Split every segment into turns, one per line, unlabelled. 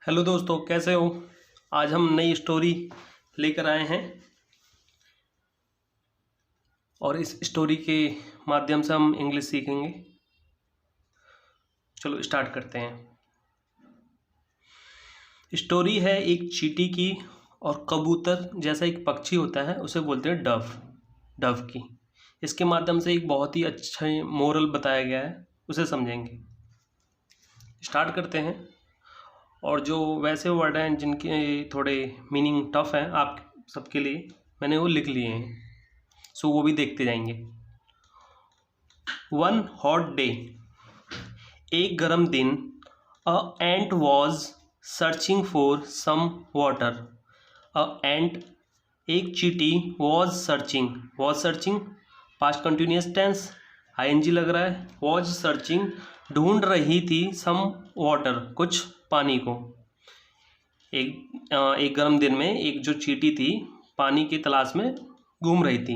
Hello दोस्तों, कैसे हो। आज हम नई स्टोरी लेकर आए हैं और इस स्टोरी के माध्यम से हम इंग्लिश सीखेंगे। चलो स्टार्ट करते हैं। स्टोरी है एक चींटी की और कबूतर जैसा एक पक्षी होता है, उसे बोलते हैं डव। डव की इसके माध्यम से एक बहुत ही अच्छा मोरल बताया गया है, उसे समझेंगे। स्टार्ट करते हैं। और जो वैसे वर्ड हैं जिनके थोड़े मीनिंग टफ हैं आप सबके लिए, मैंने वो लिख लिए हैं, सो वो भी देखते जाएंगे। वन हॉट डे, एक गर्म दिन। A ant was searching for some water. A ant एक चींटी, was searching past continuous tense, I N G लग रहा है। वॉज सर्चिंग ढूंढ रही थी, सम वाटर कुछ पानी को। एक गर्म दिन में एक जो चींटी थी पानी की तलाश में घूम रही थी।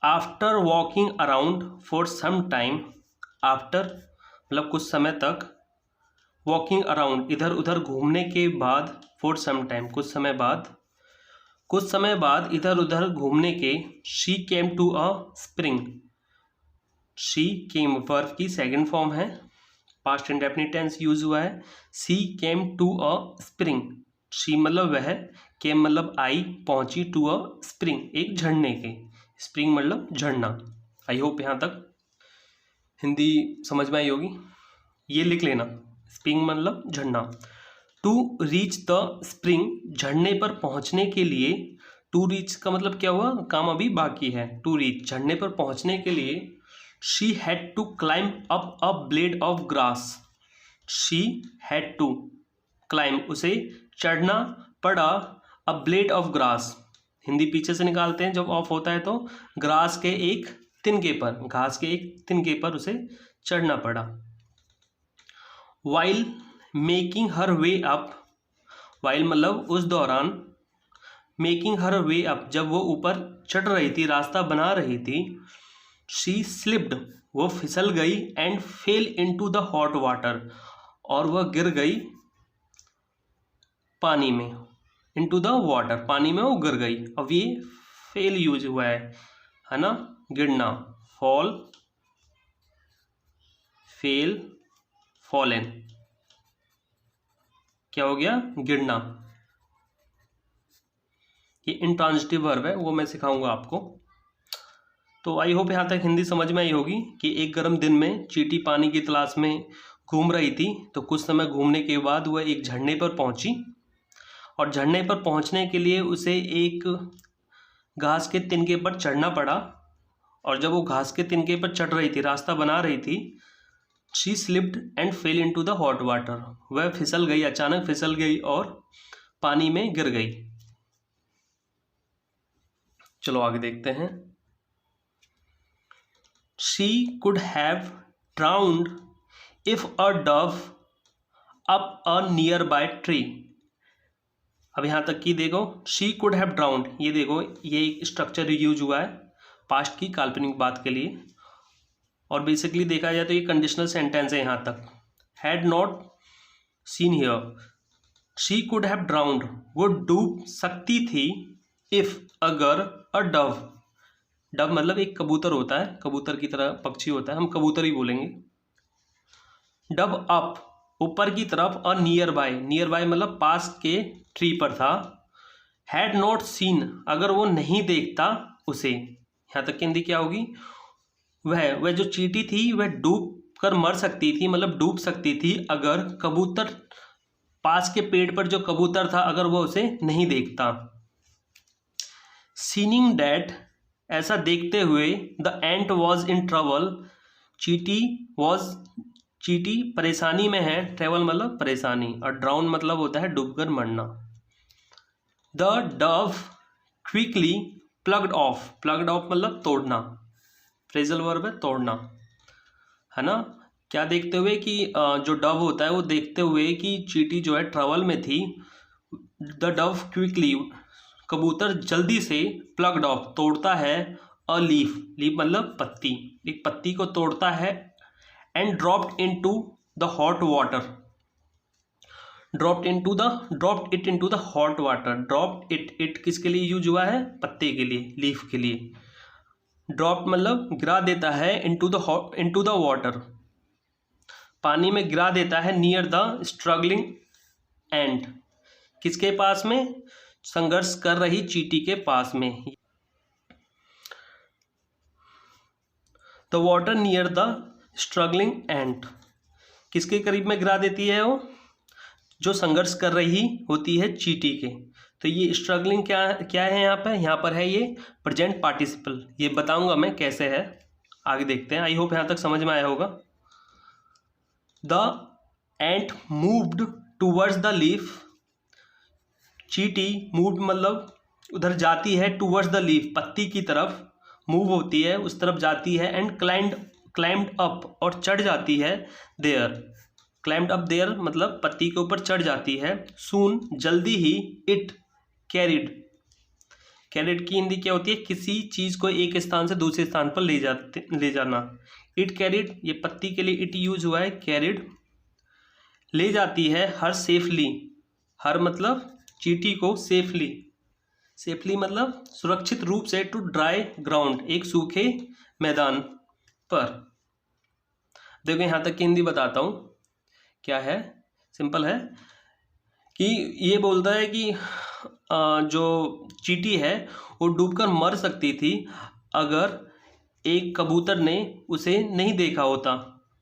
After walking around for some time, after मतलब कुछ समय तक, वॉकिंग अराउंड इधर उधर घूमने के बाद, फॉर सम टाइम कुछ समय बाद इधर उधर घूमने के, she came to a spring. She came verb की सेकंड फॉर्म है, पास्ट इंडेफिनिट टेंस यूज हुआ है। She came to a spring, she मतलब वह, केम मतलब आई, पहुंची, टू अ स्प्रिंग एक झरने के, स्प्रिंग मतलब झरना। आई होप यहाँ तक हिंदी समझ में आई होगी। ये लिख लेना, स्प्रिंग मतलब झरना। टू रीच द स्प्रिंग, झरने पर पहुंचने के लिए। टू रीच का मतलब क्या हुआ, काम अभी बाकी है। टू रीच झरने पर पहुंचने के लिए, she had to climb up a blade of grass. She had to climb उसे चढ़ना पड़ा, a blade of grass, Hindi पीछे से निकालते हैं जब ऑफ होता है तो, ग्रास के एक तिनके पर, घास के एक तिनके पर उसे चढ़ना पड़ा। वाइल मेकिंग हर वे अप, वाइल मतलब उस दौरान, मेकिंग हर वे अप जब वो ऊपर चढ़ रही थी, रास्ता बना रही थी। शी स्लिप्ड वो फिसल गई, and fail into the hot water और वह गिर गई पानी में। इनटू द वाटर पानी में वो गिर गई। अब ये फेल यूज हुआ है ना, गिरना, फॉल, फेल, फॉलन, क्या हो गया, गिरना। ये इंट्रांजिटिव वर्ब है, वो मैं सिखाऊंगा आपको। तो आई होप यहाँ तक हिंदी समझ में आई होगी कि एक गर्म दिन में चींटी पानी की तलाश में घूम रही थी, तो कुछ समय घूमने के बाद वह एक झरने पर पहुंची, और झरने पर पहुंचने के लिए उसे एक घास के तिनके पर चढ़ना पड़ा, और जब वो घास के तिनके पर चढ़ रही थी, रास्ता बना रही थी, she slipped and fail into the hot water, वह फिसल गई, अचानक फिसल गई और पानी में गिर गई। चलो आगे देखते हैं। She could have drowned if a dove up a nearby tree। अब यहाँ तक की देखो, शी कुड हैव ड्राउंड, ये देखो ये एक स्ट्रक्चर यूज हुआ है पास्ट की काल्पनिक बात के लिए, और बेसिकली देखा जाए तो ये कंडीशनल सेंटेंस है यहाँ तक। Had not seen here, she could have drowned वो डूब सकती थी, इफ अगर, अ डव, डव मतलब एक कबूतर होता है, कबूतर की तरह पक्षी होता है, हम कबूतर ही बोलेंगे। डव अप ऊपर की तरफ, और नियर बाय मतलब पास के ट्री पर था। हैड नॉट सीन अगर वो नहीं देखता उसे, यहाँ तक की हिंदी क्या होगी, वह जो चींटी थी वह डूब कर मर सकती थी, मतलब डूब सकती थी अगर कबूतर, पास के पेड़ पर जो कबूतर था अगर वो उसे नहीं देखता। सीनिंग डैट ऐसा देखते हुए, the ant was in trouble, चींटी परेशानी में है, ट्रेवल मतलब परेशानी, और ड्राउन मतलब होता है डूबकर मरना। The dove quickly plucked off मतलब तोड़ना, फ्रेजल वर्ब है तोड़ना, है ना। क्या देखते हुए कि जो डव होता है वो देखते हुए कि चींटी जो है ट्रबल में थी। द डव क्विकली कबूतर जल्दी से, प्लग्ड ऑफ तोड़ता है, अ लीफ मतलब पत्ती, एक पत्ती को तोड़ता है, and dropped into the hot water dropped it into the hot water. Dropped it किसके लिए यूज हुआ है? पत्ते के लिए, लीफ के लिए। ड्रॉप्ड मतलब गिरा देता है, इनटू द वाटर, पानी में गिरा देता है, नियर द स्ट्रगलिंग एंट, किसके पास में? संघर्ष कर रही चींटी के पास में। The water near the struggling ant, किसके करीब में गिरा देती है वो? जो संघर्ष कर रही होती है चींटी के। तो ये स्ट्रगलिंग क्या है यहाँ पर है ये प्रेजेंट पार्टिसिपल। ये बताऊंगा मैं कैसे है, आगे देखते हैं। आई होप यहाँ तक समझ में आया होगा। The ant moved towards the leaf, चींटी मूव्ड मतलब उधर जाती है, टूवर्ड्स द लीफ पत्ती की तरफ मूव होती है, उस तरफ जाती है। एंड क्लाइम्ड अप और चढ़ जाती है देयर। क्लाइम्ड अप देयर मतलब पत्ती के ऊपर चढ़ जाती है। सून जल्दी ही। इट कैरिड की हिंदी क्या होती है? किसी चीज़ को एक स्थान से दूसरे स्थान पर ले जाना। इट कैरिड, ये पत्ती के लिए इट यूज हुआ है, कैरिड ले जाती है। हर सेफली, हर मतलब चींटी को, सेफली मतलब सुरक्षित रूप से, टू ड्राई ग्राउंड एक सूखे मैदान पर। देखो यहाँ तक की हिंदी बताता हूँ क्या है, सिंपल है कि ये बोलता है कि जो चींटी है वो डूबकर मर सकती थी अगर एक कबूतर ने उसे नहीं देखा होता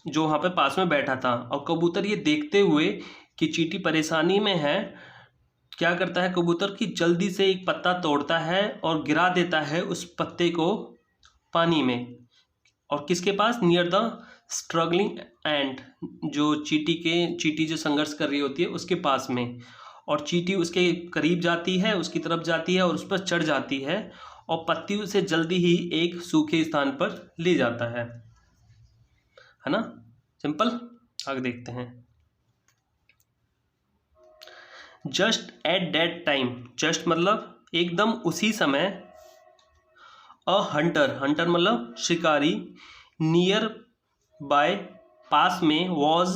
जो वहाँ पे पास में बैठा था। और कबूतर ये देखते हुए कि चींटी परेशानी में है, क्या करता है कबूतर कि जल्दी से एक पत्ता तोड़ता है और गिरा देता है उस पत्ते को पानी में। और किसके पास? नियर द स्ट्रगलिंग एंट, जो चींटी जो संघर्ष कर रही होती है उसके पास में। और चींटी उसके करीब जाती है, उसकी तरफ जाती है और उस पर चढ़ जाती है और पत्ती उसे जल्दी ही एक सूखे स्थान पर ले जाता है ना। सिंपल, आगे देखते हैं। Just at that time, just मतलब एकदम उसी समय। अ हंटर मतलब शिकारी। नियर बाय पास में। Was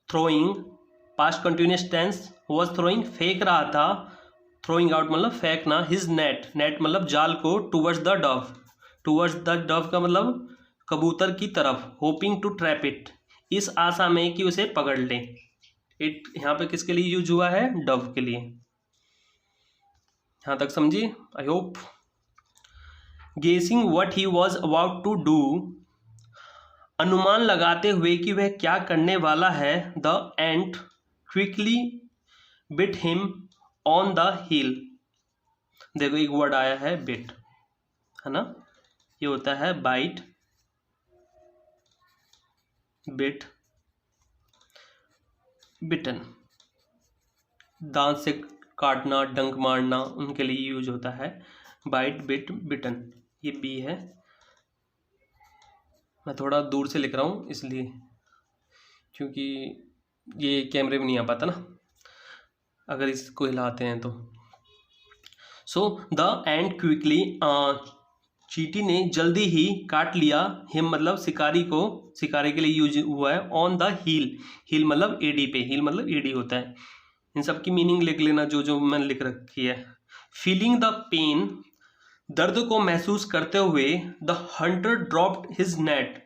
throwing, past continuous tense, was throwing फेंक रहा था। थ्रोइंग आउट मतलब फेंकना। हिज नेट मतलब जाल को। टूवर्ड्स द डव का मतलब कबूतर की तरफ। होपिंग टू ट्रैप इट, इस आशा में कि उसे पकड़ ले। इट यहाँ पे किसके लिए यूज हुआ है? डव के लिए। यहाँ तक समझिए, I hope. Guessing what he was about to do, अनुमान लगाते हुए कि वह क्या करने वाला है। The ant quickly bit him on the heel. देखो एक वर्ड आया है बिट, है ना, ये होता है बाइट, बिट, बिटन, दांत से काटना, डंक मारना, उनके लिए यूज होता है बाइट, बिट, बिटन। ये बी है, मैं थोड़ा दूर से लिख रहा हूँ इसलिए, क्योंकि ये कैमरे में नहीं आ पाता ना अगर इसको हिलाते हैं तो। सो द एंड क्विकली, चींटी ने जल्दी ही काट लिया। हिम मतलब शिकारी को, शिकारी के लिए यूज हुआ है। ऑन द हील मतलब एडी पे, हील मतलब एडी होता है। इन सब की मीनिंग लिख लेना जो मैंने लिख रखी है। फीलिंग द पेन, दर्द को महसूस करते हुए। The Hunter dropped his net,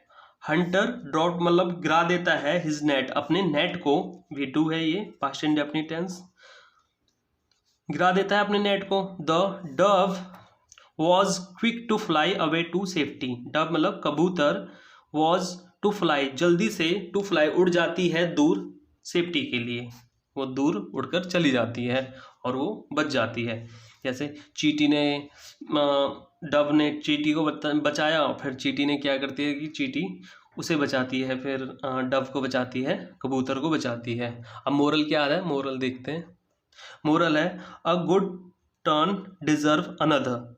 Hunter dropped मतलब गिरा देता है। हिज नेट अपने नेट को, V2 है ये, पास्ट इंडेफिनिट टेंस, गिरा देता है अपने नेट को। The dove was quick to fly away to safety, dove मतलब कबूतर, वॉज टू फ्लाई जल्दी से, टू फ्लाई उड़ जाती है दूर, सेफ्टी के लिए वो दूर उड़कर चली जाती है और वो बच जाती है। जैसे चींटी ने, डव ने चींटी को बचाया, फिर चींटी ने क्या करती है कि चींटी उसे बचाती है, फिर डव को बचाती है, कबूतर को बचाती है। अब मोरल क्या आ रहा है, मोरल देखते हैं। मोरल है a good turn deserve another,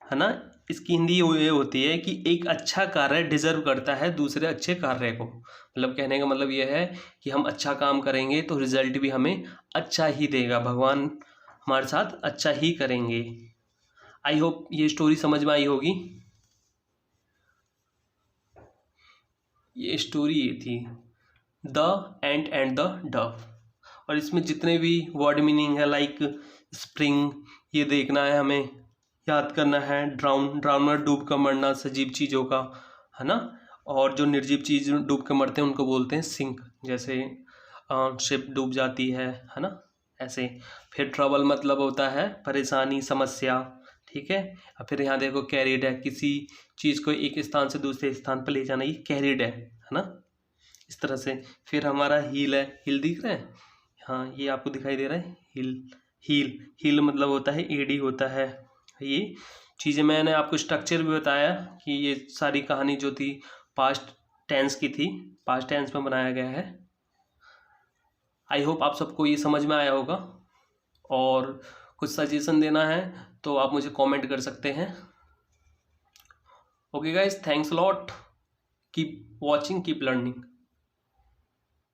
है ना। इसकी हिंदी ये होती है कि एक अच्छा कार्य डिजर्व करता है दूसरे अच्छे कार्य को। मतलब कहने का मतलब ये है कि हम अच्छा काम करेंगे तो रिजल्ट भी हमें अच्छा ही देगा, भगवान हमारे साथ अच्छा ही करेंगे। आई होप ये स्टोरी समझ में आई होगी। ये स्टोरी ये थी the ant and the Dove. और इसमें जितने भी वर्ड मीनिंग है लाइक स्प्रिंग, ये देखना है हमें, याद करना है। ड्राउन, ड्राउनर डूब कर मरना सजीव चीज़ों का, है ना। और जो निर्जीव चीज़ डूब कर मरते हैं उनको बोलते हैं सिंक, जैसे शिप डूब जाती है ना, ऐसे। फिर ट्रबल मतलब होता है परेशानी, समस्या, ठीक है। और फिर यहाँ देखो कैरिड है, किसी चीज़ को एक स्थान से दूसरे स्थान पर ले जाना, ये कैरिड है ना, इस तरह से। फिर हमारा हील है, हील दिख रहा है, हाँ ये आपको दिखाई दे रहा है, हील। हील, हील मतलब होता है एडी होता है। ये चीज़ें मैंने आपको स्ट्रक्चर भी बताया कि ये सारी कहानी जो थी पास्ट टेंस की थी, पास्ट टेंस में बनाया गया है। आई होप आप सबको ये समझ में आया होगा। और कुछ सजेशन देना है तो आप मुझे कमेंट कर सकते हैं। Okay guys, thanks lot, keep watching, keep learning.